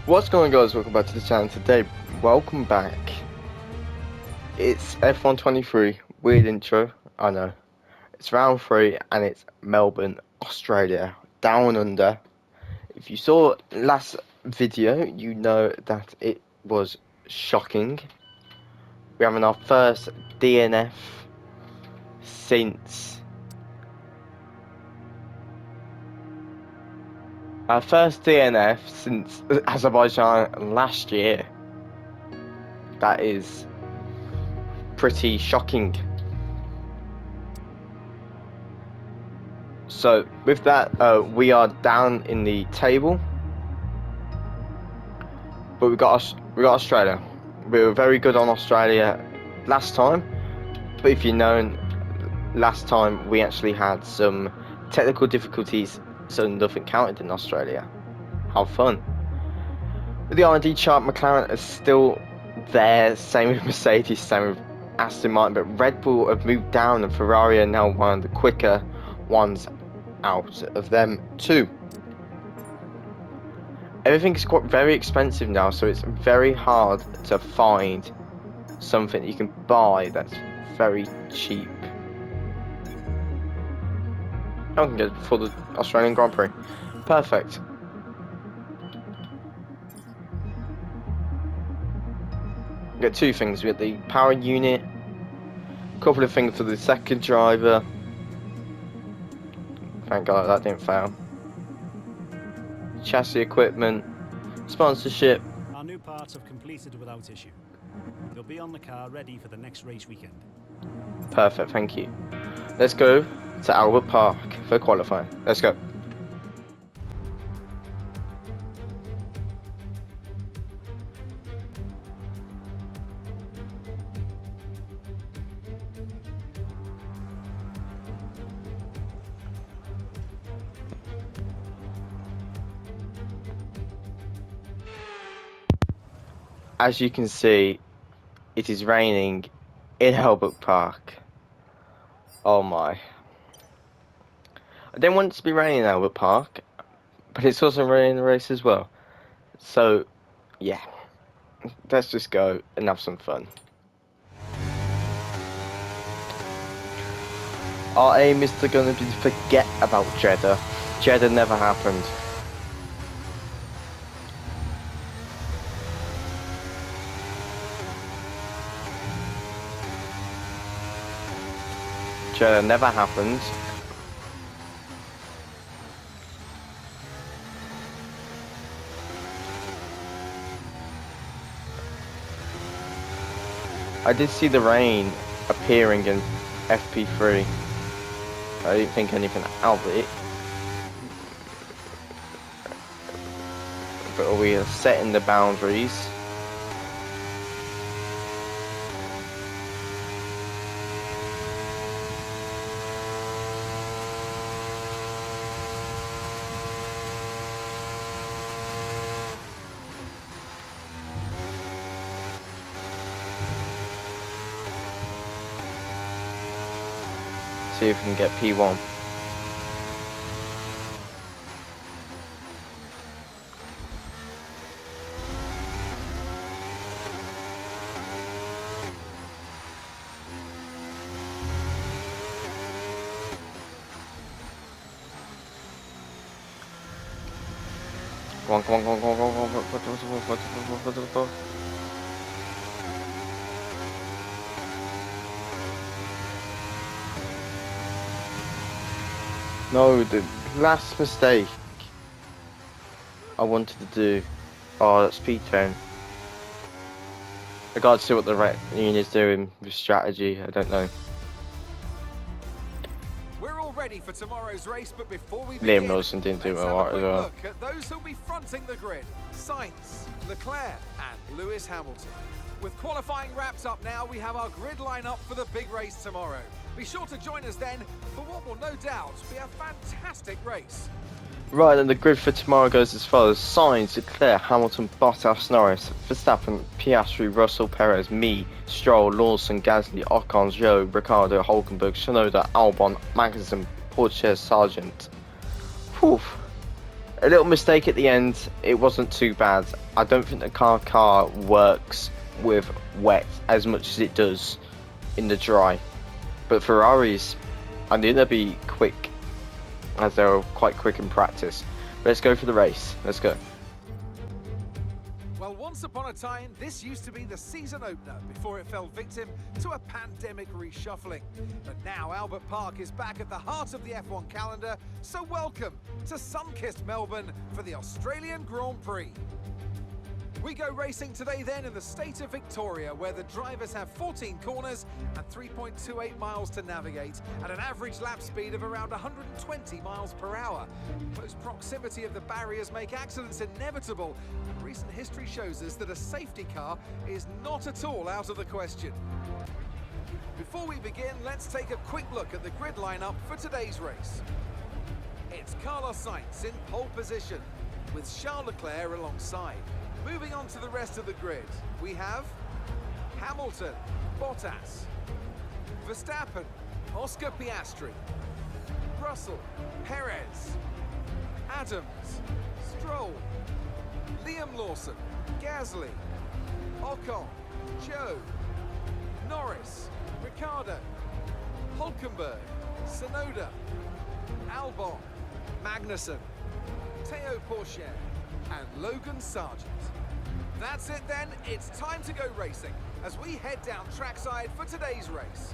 What's going on, guys? Welcome back to the channel today. Welcome back. It's F123. Weird intro, I know. It's round 3 and it's Melbourne, Australia. Down under. If you saw last video, you know that it was shocking. We're having our first DNF since Azerbaijan last year. That is pretty shocking. So with that, we are down in the table, but we got Australia. We were very good on Australia last time, but if you know, last time we actually had some technical difficulties, so nothing counted in Australia. How fun! With the R&D chart, McLaren is still there, same with Mercedes, same with Aston Martin, but Red Bull have moved down and Ferrari are now one of the quicker ones out of them too. Everything is quite very expensive now, so it's very hard to find something you can buy that's very cheap. I can get it for the Australian Grand Prix. Perfect. We get two things. We get the power unit, a couple of things for the second driver. Thank God that didn't fail. Chassis equipment, sponsorship. Our new parts have completed without issue. They'll be on the car ready for the next race weekend. Perfect, thank you. Let's go to Albert Park for qualifying. Let's go. As you can see, it is raining in Albert Park. Oh my. I didn't want it to be raining in Albert Park, but it's also raining in the race as well. So, yeah. Let's just go and have some fun. Our aim is to forget about Jeddah. Jeddah never happened. Jeddah never happened. I did see the rain appearing in FP3. I didn't think anything of it. But we are setting the boundaries. See if we can get P1. Come on. No, the last mistake I wanted to do. Oh, that's P10. I gotta see what the red unit is doing with strategy. I don't know. We're all ready for tomorrow's race, but before we Liam begin, Lawson didn't do let's well have a as quick well. look at those who'll be fronting the grid: Sainz, Leclerc, and Lewis Hamilton. With qualifying wrapped up now, we have our grid lineup for the big race tomorrow. Be sure to join us then for what will no doubt be a fantastic race. Right, and the grid for tomorrow goes as follows: Sainz, Leclerc, Hamilton, Bottas, Norris, Verstappen, Piastri, Russell, Perez, me, Stroll, Lawson, Gasly, Ocon, Zhou, Ricciardo, Hulkenberg, Tsunoda, Albon, Magnussen, Porsche, Sargent. Whew. A little mistake at the end. It wasn't too bad. I don't think the car works with wet as much as it does in the dry. But Ferraris, I knew they'd be quick, as they were quite quick in practice. Let's go for the race. Let's go. Well, once upon a time, this used to be the season opener before it fell victim to a pandemic reshuffling. But now Albert Park is back at the heart of the F1 calendar, so welcome to sun-kissed Melbourne for the Australian Grand Prix. We go racing today then in the state of Victoria, where the drivers have 14 corners and 3.28 miles to navigate at an average lap speed of around 120 miles per hour. Close proximity of the barriers make accidents inevitable, and recent history shows us that a safety car is not at all out of the question. Before we begin, let's take a quick look at the grid lineup for today's race. It's Carlos Sainz in pole position, with Charles Leclerc alongside. Moving on to the rest of the grid, we have Hamilton, Bottas, Verstappen, Oscar Piastri, Russell, Perez, Adams, Stroll, Liam Lawson, Gasly, Ocon, Joe, Norris, Ricciardo, Hulkenberg, Tsunoda, Albon, Magnussen, Théo Pourchaire, and Logan Sargent. That's it then, it's time to go racing as we head down trackside for today's race.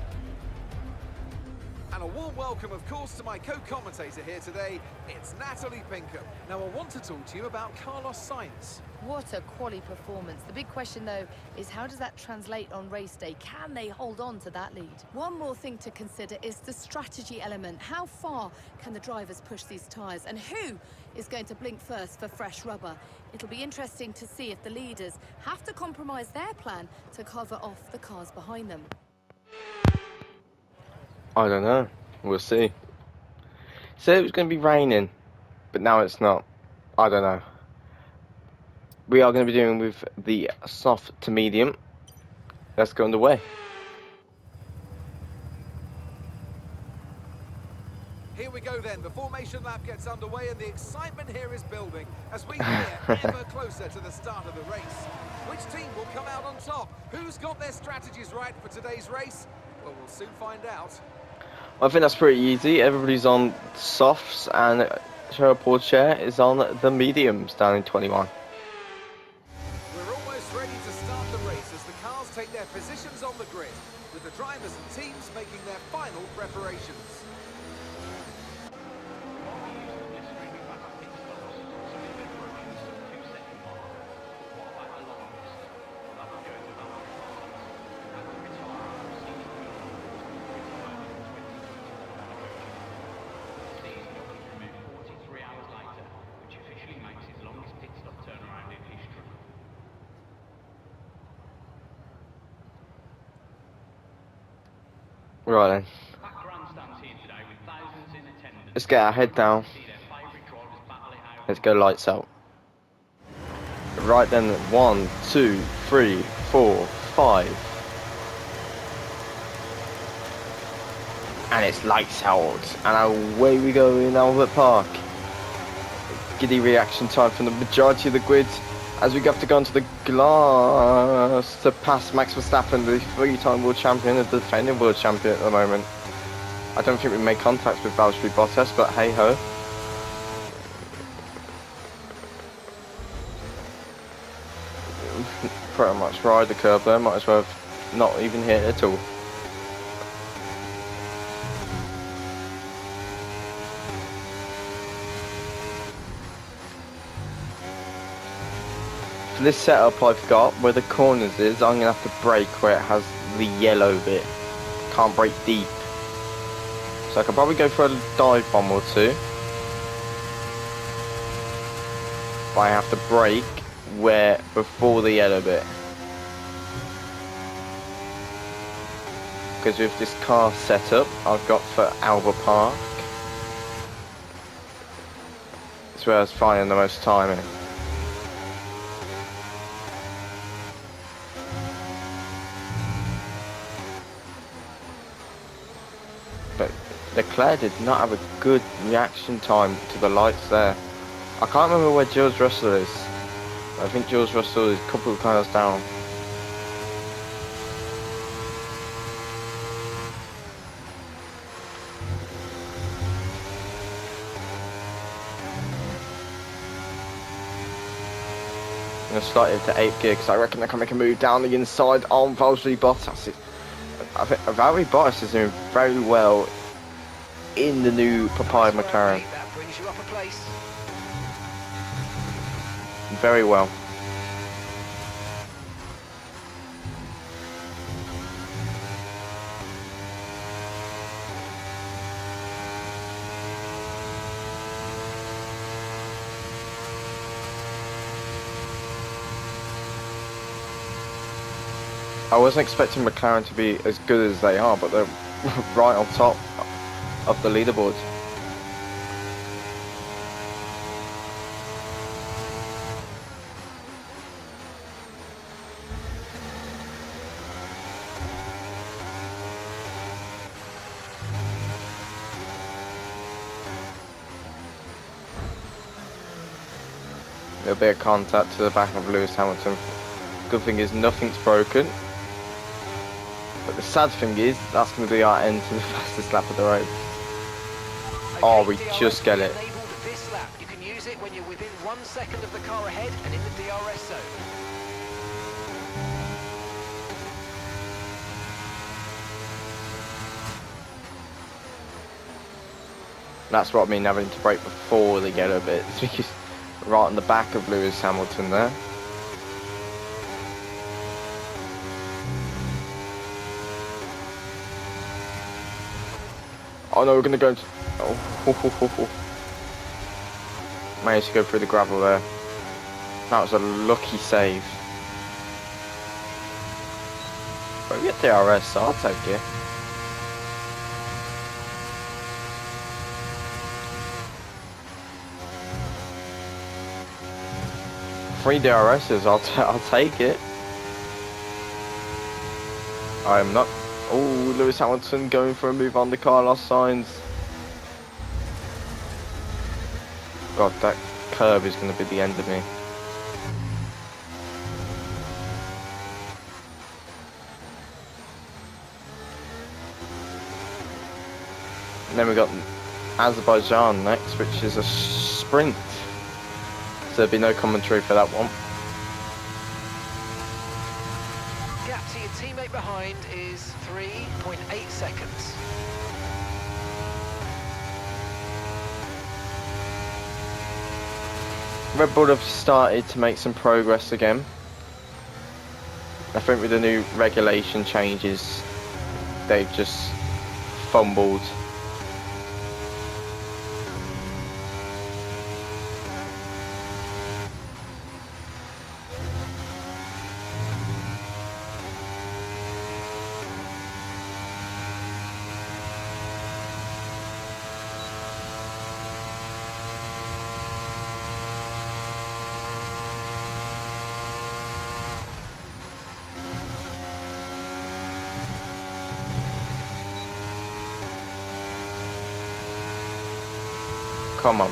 And a warm welcome, of course, to my co-commentator here today, it's Natalie Pinkham. Now, I want to talk to you about Carlos Sainz. What a quality performance. The big question, though, is how does that translate on race day? Can they hold on to that lead? One more thing to consider is the strategy element. How far can the drivers push these tyres? And who is going to blink first for fresh rubber? It'll be interesting to see if the leaders have to compromise their plan to cover off the cars behind them. I don't know. We'll see. Said it was going to be raining, but now it's not. I don't know. We are going to be doing with the soft to medium. Let's go underway. Here we go then, the formation lap gets underway and the excitement here is building as we get ever closer to the start of the race. Which team will come out on top? Who's got their strategies right for today's race? Well, we'll soon find out. I think that's pretty easy. Everybody's on softs and Charles Pourchaire is on the mediums down in 21. We're almost ready to start the race as the cars take their positions on the grid, with the drivers and teams making their final preparations. Right then. Let's get our head down. Let's go lights out. Right then, 1, 2, 3, 4, 5. And it's lights out. And away we go in Albert Park. Giddy reaction time from the majority of the grid as we have to go onto the glass to pass Max Verstappen, the 3-time world champion and the defending world champion at the moment. I don't think we made contact with Valtteri Bottas, but hey ho. Pretty much ride the curb there, might as well have not even hit it at all. For this setup I've got, where the corners is, I'm going to have to brake where it has the yellow bit. Can't brake deep. So I can probably go for a dive bomb or two. But I have to brake where before the yellow bit. Because with this car setup I've got for Albert Park, it's where I was finding the most timing. But Leclerc did not have a good reaction time to the lights there. I can't remember where George Russell is. I think George Russell is a couple of cars down. I'm going to slide it to 8th gear because I reckon I can make a move down the inside on Valtteri Bottas. I think Valtteri Bottas is doing very well in the new Papaya McLaren. That brings you up a place. Very well. I wasn't expecting McLaren to be as good as they are, but they're right on top of the leaderboard. There'll be a contact to the back of Lewis Hamilton. Good thing is nothing's broken. But the sad thing is, that's going to be our end to the fastest lap of the race. Oh, we just get it. Enabled this lap. You can use it when you're within 1 second of the car ahead and in the DRS zone. That's what I mean having to brake before they get a bit. Because right on the back of Lewis Hamilton there. Oh no, we're gonna go into... Oh, managed to go through the gravel there. That was a lucky save. But we get DRS, so I'll take it. Three DRSs, I'll take it. I'm not... Oh, Lewis Hamilton going for a move on the Carlos Sainz. God, that curve is going to be the end of me. And then we got Azerbaijan next, which is a sprint. So there'll be no commentary for that one. Gap to your teammate behind is 3.8 seconds. Red Bull have started to make some progress again. I think with the new regulation changes, they've just fumbled. Come on.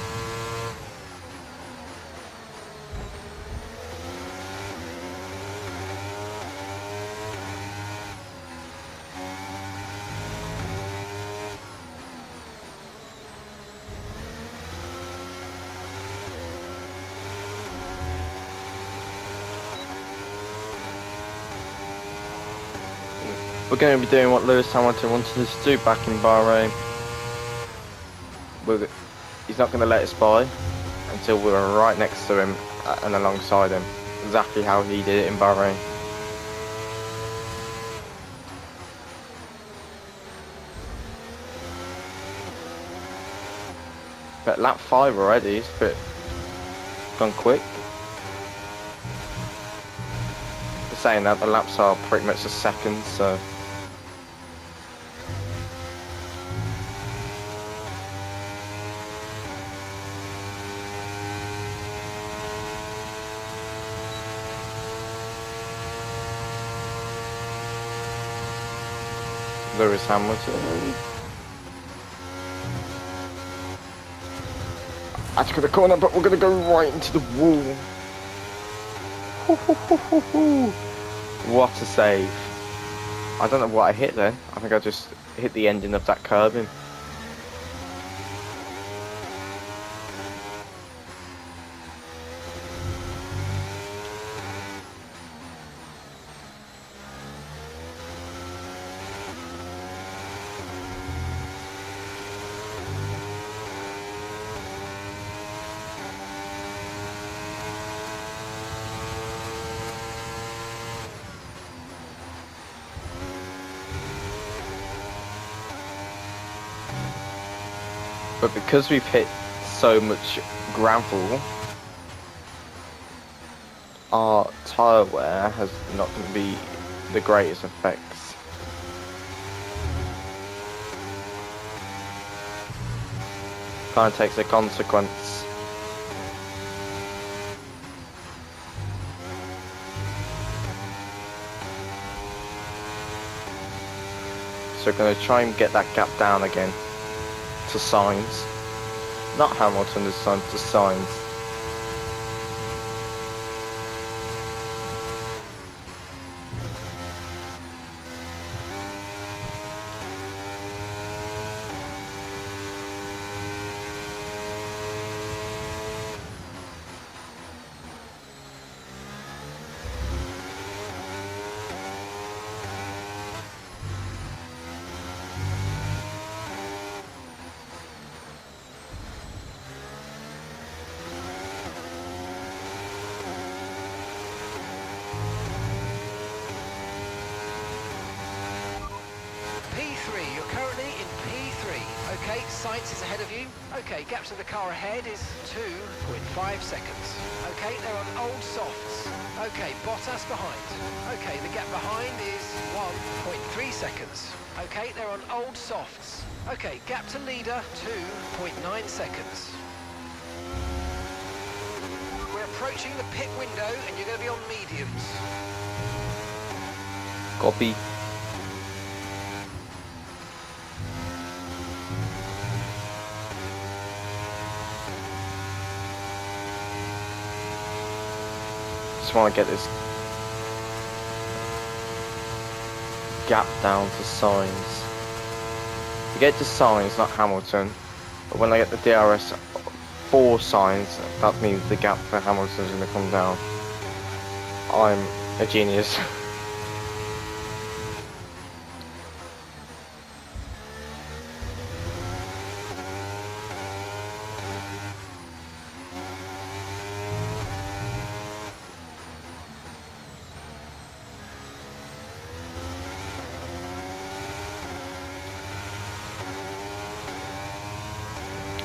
We're going to be doing what Lewis Hamilton wanted us to do back in Bahrain. He's not going to let us by until we're right next to him and alongside him. Exactly how he did it in Bahrain. But lap 5 already, it's a bit gone quick. Saying that, the laps are pretty much a second, so... Lewis Hamilton. Had to cut the corner, but we're going to go right into the wall. What a save. I don't know what I hit then. I think I just hit the ending of that curbing. But because we've hit so much gravel, our tyre wear has not going to be the greatest effects. Kind of takes a consequence. So we're going to try and get that gap down again. To Sainz, not Hamilton this time, to Sainz. You're currently in P3. Okay, Sainz is ahead of you. Okay, gap to the car ahead is 2.5 seconds. Okay, they're on old softs. Okay, Bottas behind. Okay, the gap behind is 1.3 seconds. Okay, they're on old softs. Okay, gap to leader, 2.9 seconds. We're approaching the pit window and you're going to be on mediums. Copy. Just want to get this gap down to Sainz. To get to Sainz, not Hamilton. But when I get the DRS for Sainz, that means the gap for Hamilton is going to come down. I'm a genius.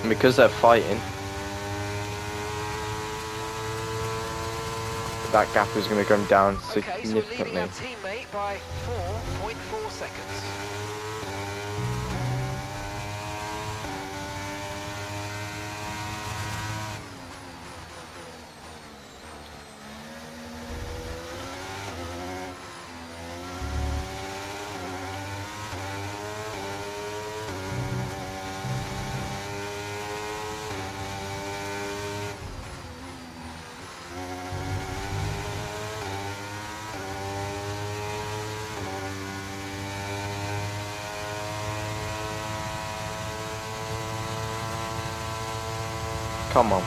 And because they're fighting, that gap is going to come down Okay, so we're leading significantly. our teammate by 4.4 seconds. Come on.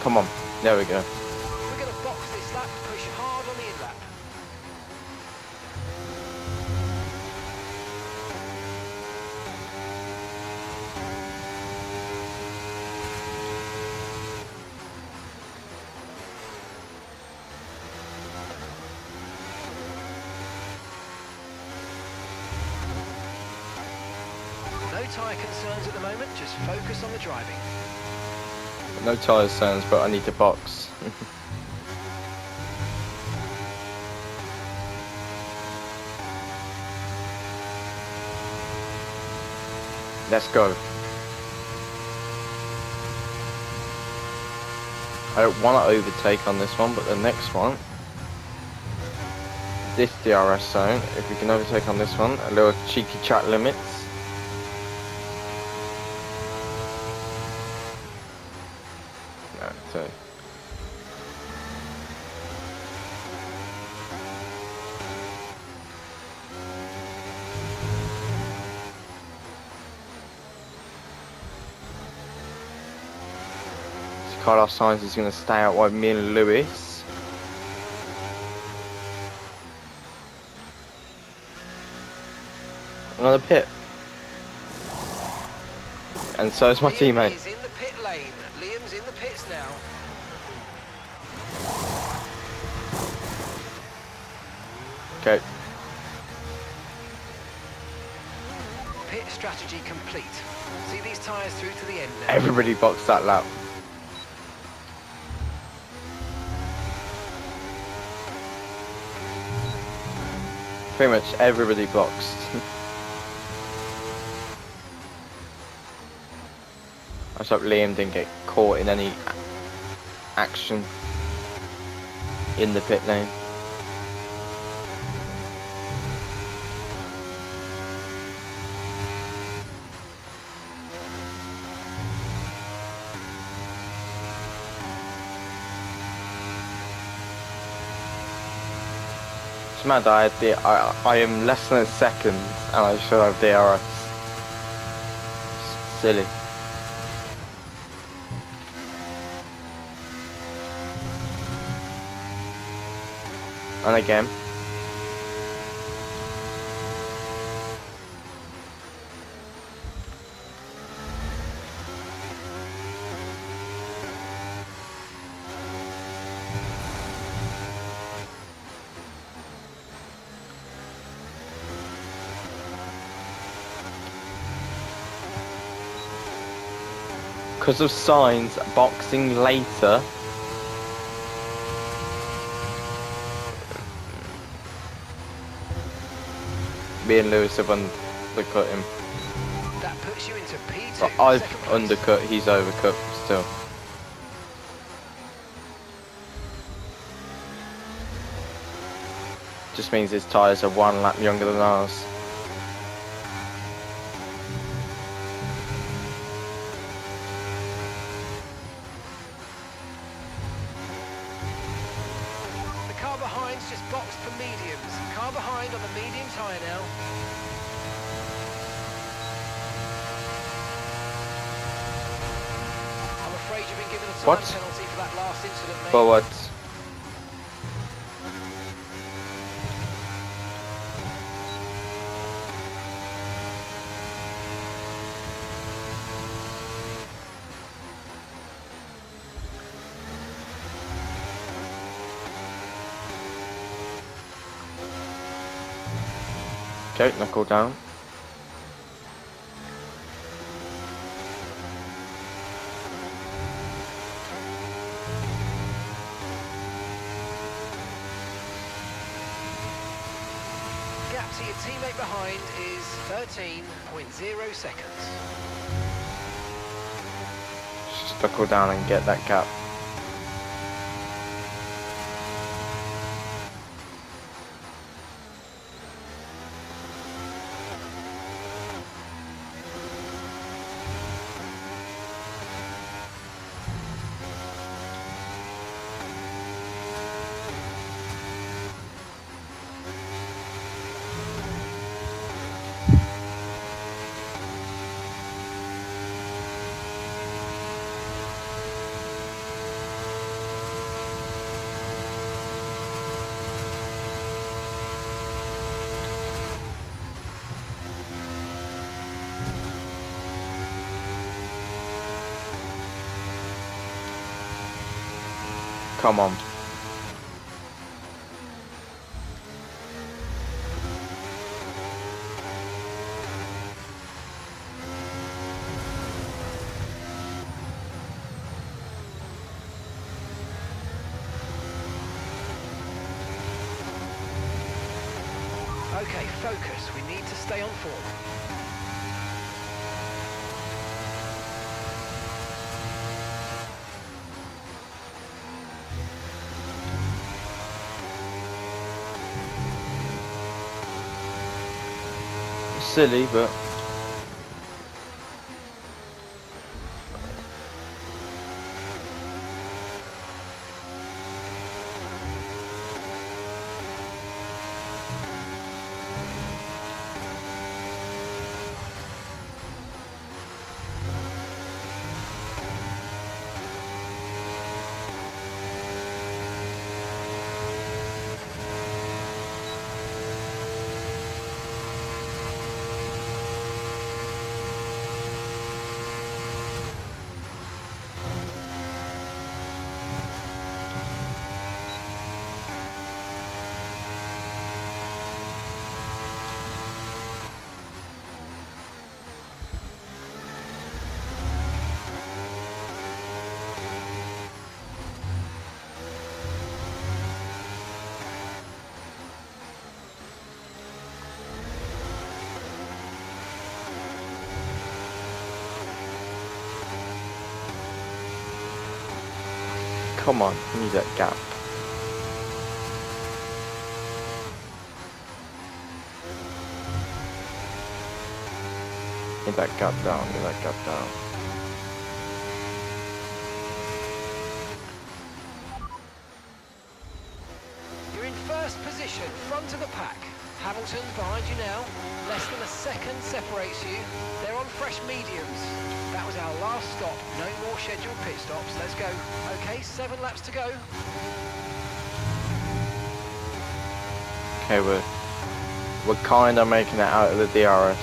Come on. There we go. We're going to box this lap, push hard on the in-lap. tyre concerns at the moment, just focus on the driving. No tyre zones, but I need to box. Let's go. I don't want to overtake on this one, but the next one, this DRS zone, if we can overtake on this one, a little cheeky track limits. No, so. Carlos Sainz is going to stay out with me and Lewis. Another pit. And so is my teammate. Liam is in the pit lane. Liam's in the pits now. Okay. Pit strategy complete. See these tyres through to the end now. Everybody boxed that lap. Pretty much everybody boxed. I just hope Liam didn't get caught in any action in the pit lane. It's mad, I am less than a second and I should have DRS. Silly. And again. Because of Sainz boxing later, me and Lewis have undercut him. That puts you into P2. But I've second place. undercut, he's overcut still. Just means his tyres are 1 lap younger than ours. The car behind's just boxed for mediums. Car behind on the medium tyre now. I'm afraid you've been given a time What? penalty for that last incident, mate. Forward. Okay, knuckle down. Gap to your teammate behind is 13.0 seconds. Just knuckle down and get that gap. Come on. Okay, focus. We need to stay on form. Silly, but come on, we need that gap. Get that gap down, get that gap down. You're in first position, front of the pack. Hamilton behind you now. Less than a second separates you. They're on fresh mediums. That was our last stop. No more scheduled pit stops. Let's go. Okay, 7 laps to go. Okay, we're kind of making it out of the DRS.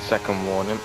Second warning.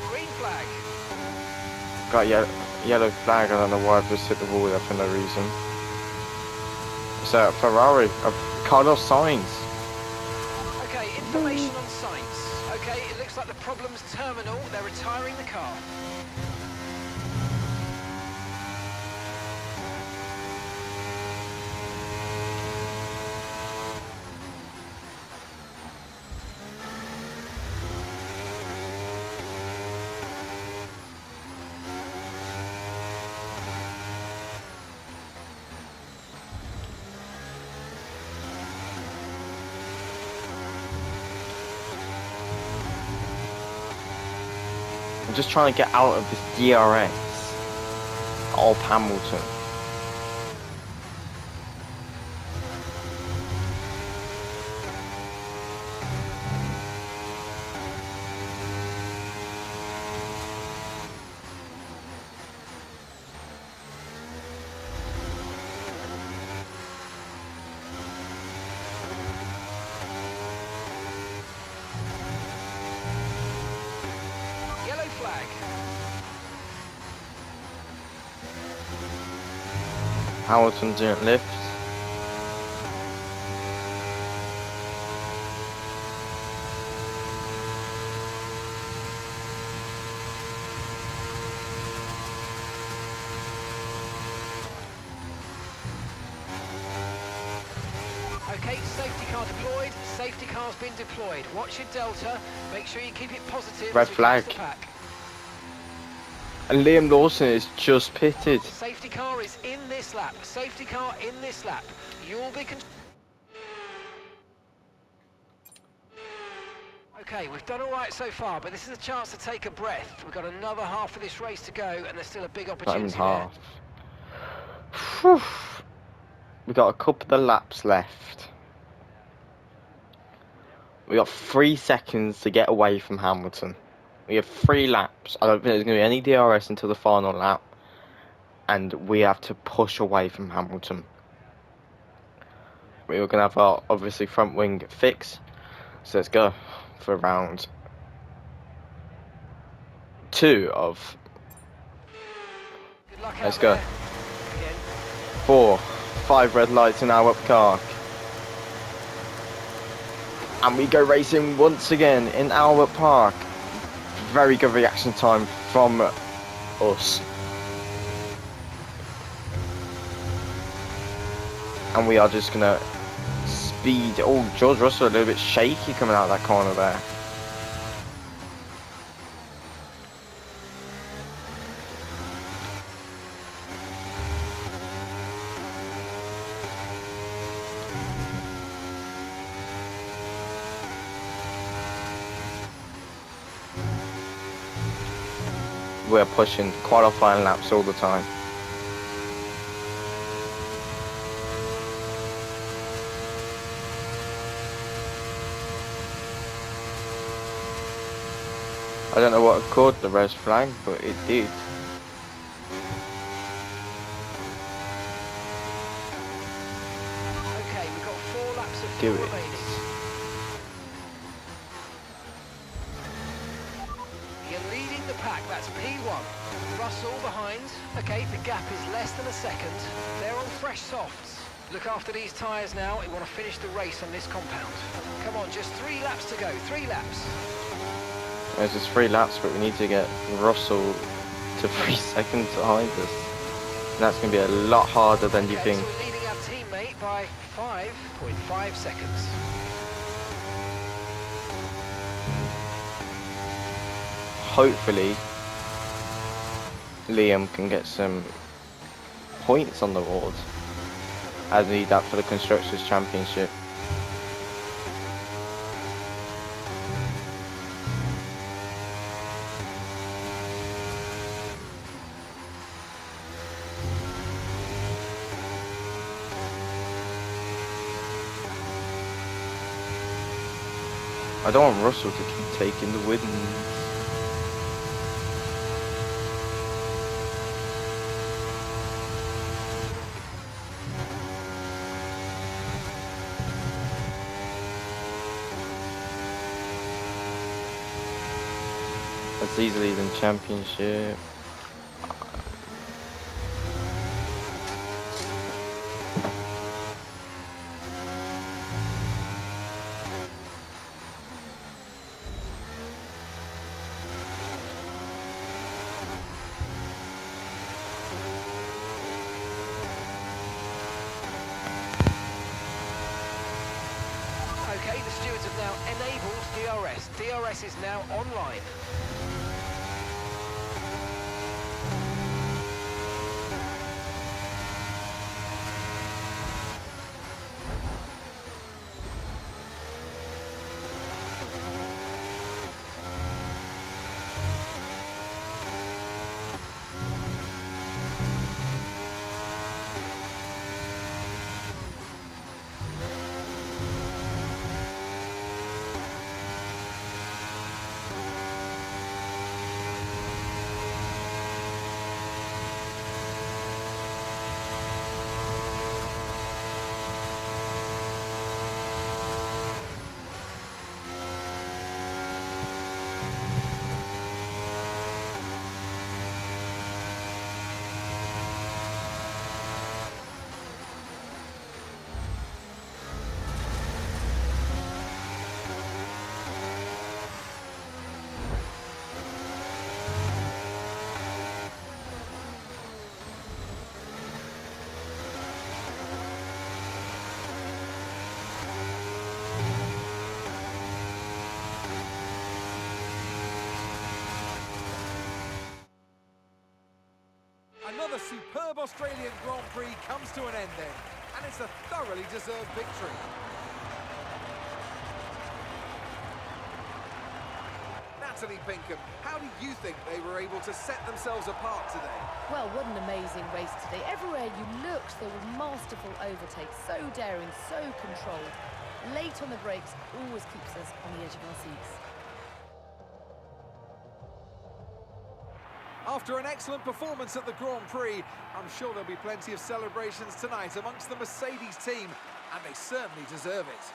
Green flag. Got yellow flag. I don't know why I've just hit the wall there for no reason. It's a Ferrari of Carlos Sainz. Okay, information on Sainz. Okay, it looks like the problem's terminal. They're retiring the car. I'm just trying to get out of this DRS of Hamilton. Yellow flag. Hamilton didn't lift. Okay, safety car deployed. Safety car's been deployed. Watch your delta. Make sure you keep it positive. Red as we close flag. the pack. And Liam Lawson is just pitted. Safety car is in this lap. Safety car in this lap. You'll be... Okay, we've done all right so far, but this is a chance to take a breath. We've got another half of this race to go, and there's still a big Not even opportunity there. half. Whew. We got a couple of laps left. We got 3 seconds to get away from Hamilton. We have 3 laps. I don't think there's going to be any DRS until the final lap. And we have to push away from Hamilton. We're going to have our, obviously, front wing fix. So let's go for round 2 of... Good luck Let's out go. there. Again. 4, 5 red lights in Albert Park. And we go racing once again in Albert Park. Very good reaction time from us. And we are just gonna speed. Oh, George Russell a little bit shaky coming out of that corner there. We're pushing qualifying laps all the time. I don't know what caused the red flag, but it did. Okay, we've got 4 laps of Do fuel it. remaining. You're leading the pack, that's P1. Russell behind. Okay, the gap is less than a second. They're on fresh softs. Look after these tyres now. We want to finish the race on this compound. Come on, just 3 laps to go. 3 laps. There's just 3 laps, but we need to get Russell to 3 seconds behind us. And that's going to be a lot harder than you Okay, think. so we're leading our teammate by 5.5 seconds. Hopefully, Liam can get some points on the board. I need that for the Constructors' Championship. I don't want Russell to keep taking the wins. That's easily the championship. Okay, the stewards have now enabled DRS. DRS is now online. superb Australian Grand Prix comes to an end then, and it's a thoroughly deserved victory. Natalie Pinkham, how do you think they were able to set themselves apart today? Well, what an amazing race today. Everywhere you looked, there were masterful overtakes. So daring, so controlled. Late on the brakes always keeps us on the edge of our seats. After an excellent performance at the Grand Prix, I'm sure there'll be plenty of celebrations tonight amongst the Mercedes team, and they certainly deserve it.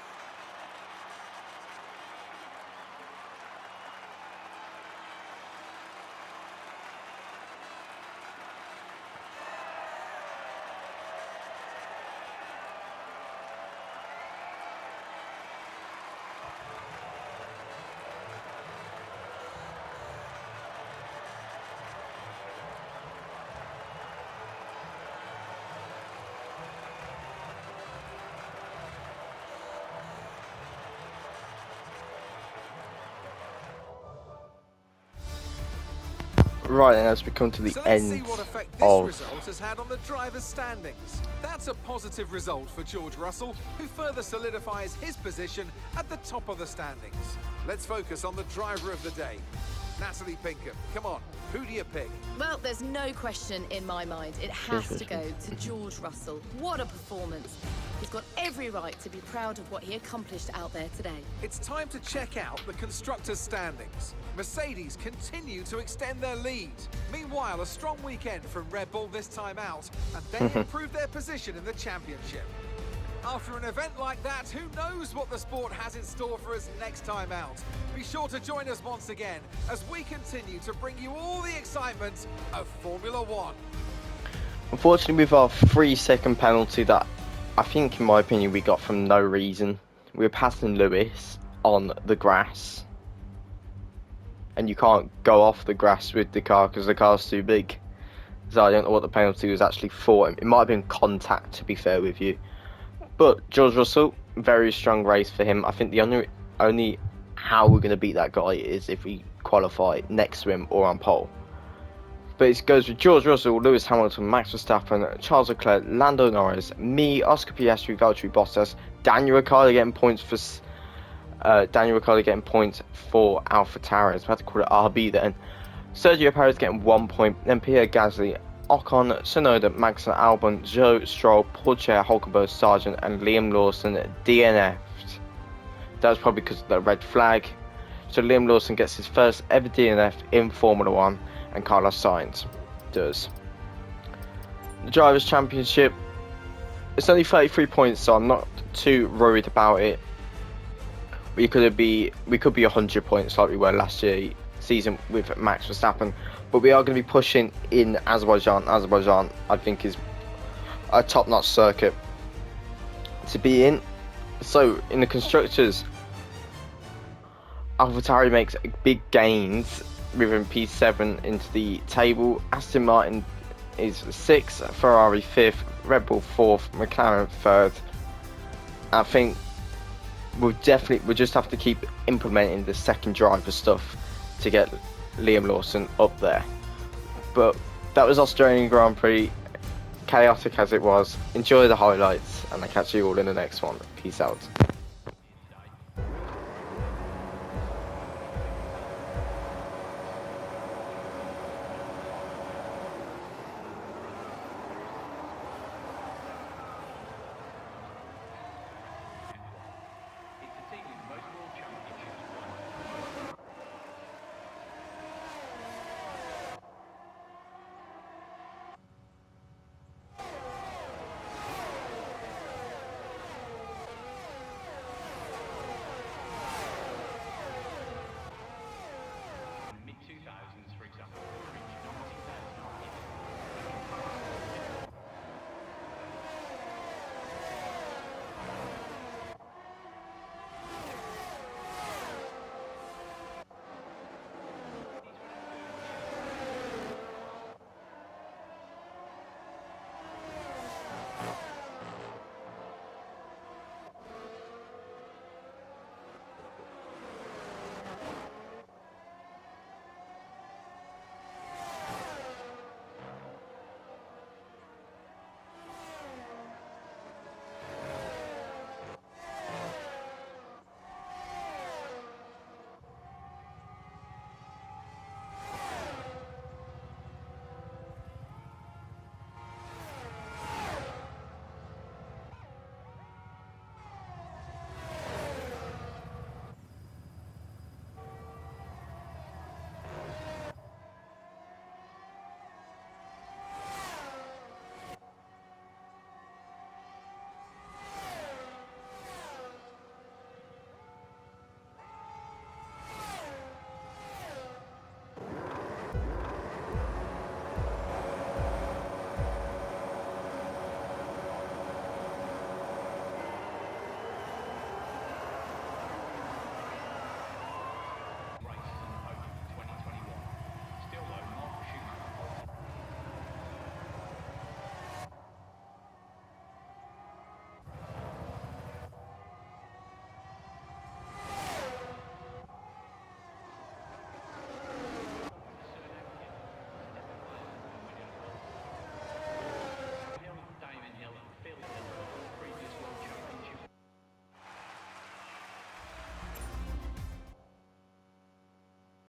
Right, and as we come to the So let's see end what effect this of result has had on the drivers' standings. That's a positive result for George Russell, who further solidifies his position at the top of the standings. Let's focus on the driver of the day. Natalie Pinkham, come on, who do you pick? Well, there's no question in my mind. It has to go to George Russell. What a performance. He's got every right to be proud of what he accomplished out there today. It's time to check out the constructors' standings. Mercedes continue to extend their lead. Meanwhile, a strong weekend from Red Bull this time out, and they improve their position in the championship. After an event like that, who knows what the sport has in store for us next time out? Be sure to join us once again as we continue to bring you all the excitement of Formula One. Unfortunately, with our 3-second penalty that I think, in my opinion, we got from no reason. We were passing Lewis on the grass. And you can't go off the grass with the car because the car's too big. So I don't know what the penalty was actually for. It might have been contact, to be fair with you. But George Russell, very strong race for him. I think the only how we're going to beat that guy is if we qualify next to him or on pole. But it goes with George Russell, Lewis Hamilton, Max Verstappen, Charles Leclerc, Lando Norris, me, Oscar Piastri, Valtteri Bottas, Daniel Ricciardo getting points for AlphaTauri. I was about to call it RB then. Sergio Perez getting 1 point, then Pierre Gasly, Ocon, Tsunoda, Magnussen, Albon, Joe, Stroll, Pourchaire, Hulkenberg, Sargent, and Liam Lawson DNF'd. That was probably because of the red flag. So Liam Lawson gets his first ever DNF in Formula 1, and Carlos Sainz does. The Drivers' Championship, it's only 33 points, so I'm not too worried about it. We could be 100 points like we were last season with Max Verstappen, but we are going to be pushing in Azerbaijan. Azerbaijan, I think, is a top-notch circuit to be in. So in the constructors, AlphaTauri makes big gains, moving P7 into the table. Aston Martin is 6th, Ferrari 5th, Red Bull 4th, McLaren 3rd. I think we'll just have to keep implementing the second driver stuff to get Liam Lawson up there. But that was Australian Grand Prix, chaotic as it was. Enjoy the highlights, and I'll catch you all in the next one. Peace out.